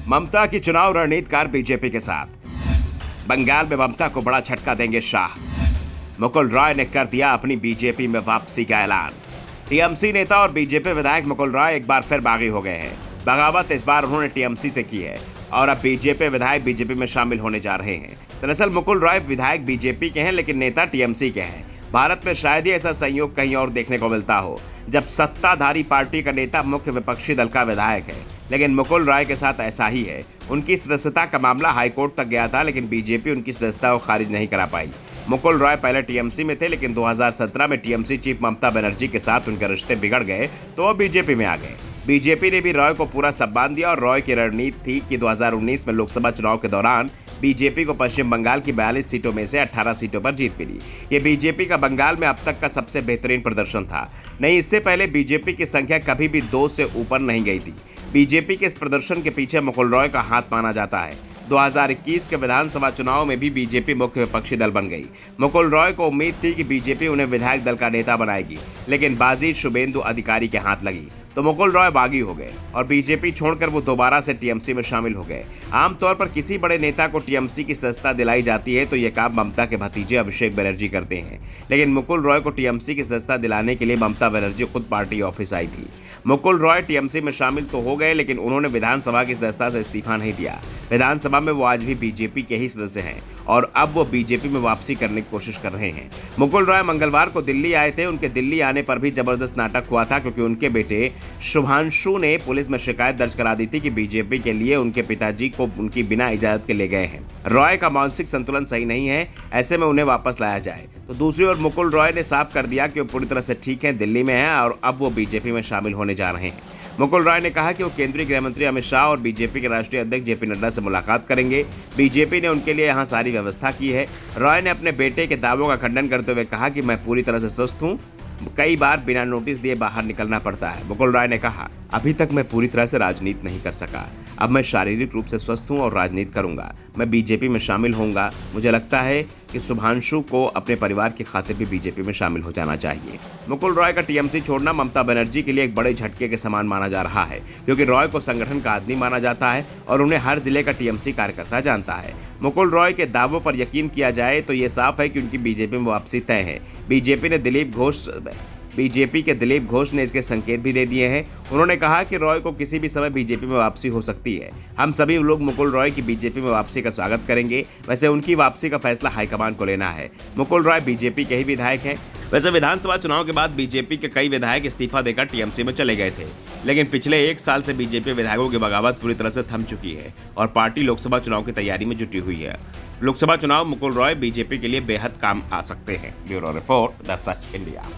ममता की चुनाव रणनीतिकार बीजेपी के साथ। बंगाल में ममता को बड़ा झटका देंगे शाह। मुकुल रॉय ने कर दिया अपनी बीजेपी में वापसी का ऐलान। टीएमसी नेता और बीजेपी विधायक मुकुल रॉय एक बार फिर बागी हो गए हैं। बगावत इस बार उन्होंने टीएमसी से की है और अब बीजेपी विधायक बीजेपी में शामिल होने जा रहे हैं। दरअसल मुकुल रॉय विधायक बीजेपी के हैं लेकिन नेता टीएमसी के हैं। भारत में शायद ही ऐसा संयोग कहीं और देखने को मिलता हो जब सत्ताधारी पार्टी का नेता मुख्य विपक्षी दल का विधायक है, लेकिन मुकुल रॉय के साथ ऐसा ही है। उनकी सदस्यता का मामला हाईकोर्ट तक गया था लेकिन बीजेपी उनकी सदस्यता को खारिज नहीं करा पाई। मुकुल रॉय पहले टीएमसी में थे लेकिन 2017 में टीएमसी चीफ ममता बनर्जी के साथ उनके रिश्ते बिगड़ गए तो वो बीजेपी में आ गए। बीजेपी ने भी रॉय को पूरा सम्मान दिया और रॉय की रणनीति थी कि 2019 में लोकसभा चुनाव के दौरान बीजेपी को पश्चिम बंगाल की 42 सीटों में से 18 सीटों पर जीत मिली। ये बीजेपी का बंगाल में अब तक का सबसे बेहतरीन प्रदर्शन था। नहीं, इससे पहले बीजेपी की संख्या कभी भी 2 से ऊपर नहीं गई थी। बीजेपी के इस प्रदर्शन के पीछे मुकुल रॉय का हाथ माना जाता है। 2021 के विधानसभा चुनाव में भी बीजेपी मुख्य विपक्षी दल बन गई। मुकुल रॉय को उम्मीद थी कि बीजेपी उन्हें विधायक दल का नेता बनाएगी, लेकिन बाजी शुभेंदु अधिकारी के हाथ लगी तो मुकुल रॉय बागी हो गए और बीजेपी छोड़कर वो दोबारा से टीएमसी में शामिल हो गए। आमतौर पर किसी बड़े नेता को टीएमसी की सदस्यता दिलाई जाती है तो ये काम ममता के भतीजे अभिषेक बनर्जी करते हैं, लेकिन मुकुल रॉय को टीएमसी की सदस्यता दिलाने के लिए ममता बनर्जी खुद पार्टी ऑफिस आई थी। मुकुल रॉय टीएमसी में शामिल तो हो गए लेकिन उन्होंने विधानसभा की सदस्यता से इस्तीफा नहीं दिया। विधानसभा में वो आज भी बीजेपी के ही सदस्य हैं और अब वो बीजेपी में वापसी करने की कोशिश कर रहे हैं। मुकुल रॉय मंगलवार को दिल्ली आए थे। उनके दिल्ली आने पर भी जबरदस्त नाटक हुआ था क्योंकि उनके बेटे शुभांशु ने पुलिस में शिकायत दर्ज करा दी थी कि बीजेपी के लिए उनके पिताजी को उनकी बिना इजाजत के ले गए हैं। रॉय का मानसिक संतुलन सही नहीं है, ऐसे में उन्हें वापस लाया जाए। तो दूसरी ओर मुकुल रॉय ने साफ कर दिया कि वो पूरी तरह से ठीक हैं, दिल्ली में हैं और अब वो बीजेपी में शामिल होने जा रहे हैं। मुकुल रॉय ने कहा कि वो केंद्रीय गृह मंत्री अमित शाह और बीजेपी के राष्ट्रीय अध्यक्ष जेपी नड्डा से मुलाकात करेंगे। बीजेपी ने उनके लिए यहां सारी व्यवस्था की है। रॉय ने अपने बेटे के दावों का खंडन करते हुए कहा कि मैं पूरी तरह से स्वस्थ हूं, कई बार बिना नोटिस दिए बाहर निकलना पड़ता है। मुकुल रॉय ने कहा, अभी तक मैं पूरी तरह से राजनीति नहीं कर सका, अब मैं शारीरिक रूप से स्वस्थ हूं और राजनीति करूंगा। मैं बीजेपी में शामिल होऊंगा। मुझे लगता है कि शुभांशु को अपने परिवार की खातिर भी बीजेपी में शामिल हो जाना चाहिए। मुकुल रॉय का टीएमसी छोड़ना ममता बनर्जी के लिए एक बड़े झटके के समान माना जा रहा है क्योंकि रॉय को संगठन का आदमी माना जाता है और उन्हें हर जिले का टीएमसी कार्यकर्ता जानता है। मुकुल रॉय के दावों पर यकीन किया जाए तो ये साफ है कि उनकी बीजेपी में वापसी तय है। बीजेपी के दिलीप घोष ने इसके संकेत भी दे दिए हैं। उन्होंने कहा कि रॉय को किसी भी समय बीजेपी में वापसी हो सकती है। हम सभी लोग मुकुल रॉय की बीजेपी में वापसी का स्वागत करेंगे। वैसे उनकी वापसी का फैसला हाईकमान को लेना है। मुकुल रॉय बीजेपी के ही विधायक हैं। वैसे विधानसभा चुनाव के बाद बीजेपी के कई विधायक इस्तीफा देकर टीएमसी में चले गए थे, लेकिन पिछले 1 साल से बीजेपी विधायकों की बगावत पूरी तरह से थम चुकी है और पार्टी लोकसभा चुनाव की तैयारी में जुटी हुई है। लोकसभा चुनाव मुकुल रॉय बीजेपी के लिए बेहद काम आ सकते हैं। Bureau report, the such India.